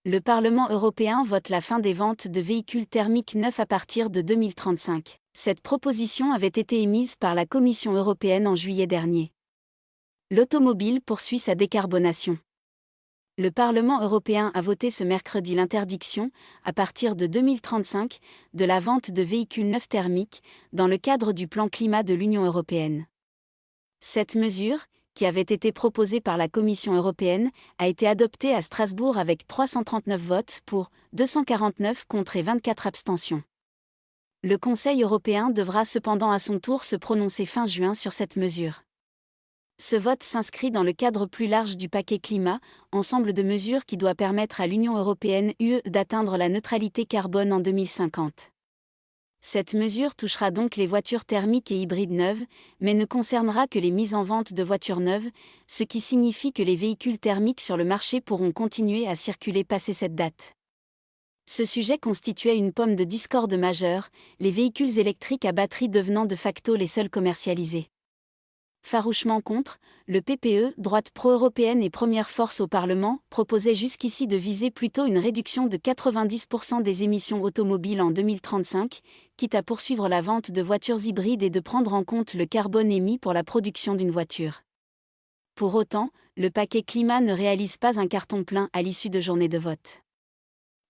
Le Parlement européen vote la fin des ventes de véhicules thermiques neufs à partir de 2035. Cette proposition avait été émise par la Commission européenne en juillet dernier. L'automobile poursuit sa décarbonation. Le Parlement européen a voté ce mercredi l'interdiction, à partir de 2035, de la vente de véhicules neufs thermiques, dans le cadre du plan climat de l'Union européenne. Cette mesure, qui avait été proposée par la Commission européenne, a été adoptée à Strasbourg avec 339 votes pour, 249 contre et 24 abstentions. Le Conseil européen devra cependant à son tour se prononcer fin juin sur cette mesure. Ce vote s'inscrit dans le cadre plus large du paquet climat, ensemble de mesures qui doit permettre à l'Union européenne (UE) d'atteindre la neutralité carbone en 2050. Cette mesure touchera donc les voitures thermiques et hybrides neuves, mais ne concernera que les mises en vente de voitures neuves, ce qui signifie que les véhicules thermiques sur le marché pourront continuer à circuler passé cette date. Ce sujet constituait une pomme de discorde majeure, les véhicules électriques à batterie devenant de facto les seuls commercialisés. Farouchement contre, le PPE, droite pro-européenne et première force au Parlement, proposait jusqu'ici de viser plutôt une réduction de 90% des émissions automobiles en 2035, quitte à poursuivre la vente de voitures hybrides et de prendre en compte le carbone émis pour la production d'une voiture. Pour autant, le paquet climat ne réalise pas un carton plein à l'issue de journées de vote.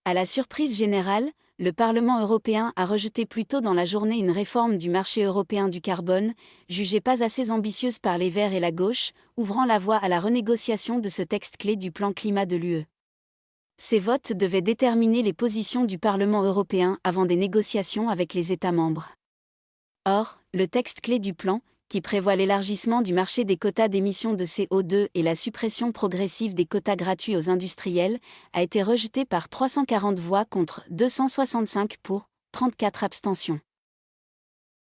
À la surprise générale, le Parlement européen a rejeté plus tôt dans la journée une réforme du marché européen du carbone, jugée pas assez ambitieuse par les Verts et la gauche, ouvrant la voie à la renégociation de ce texte clé du plan climat de l'UE. Ces votes devaient déterminer les positions du Parlement européen avant des négociations avec les États membres. Or, le texte clé du plan, qui prévoit l'élargissement du marché des quotas d'émissions de CO2 et la suppression progressive des quotas gratuits aux industriels, a été rejeté par 340 voix contre 265 pour, 34 abstentions.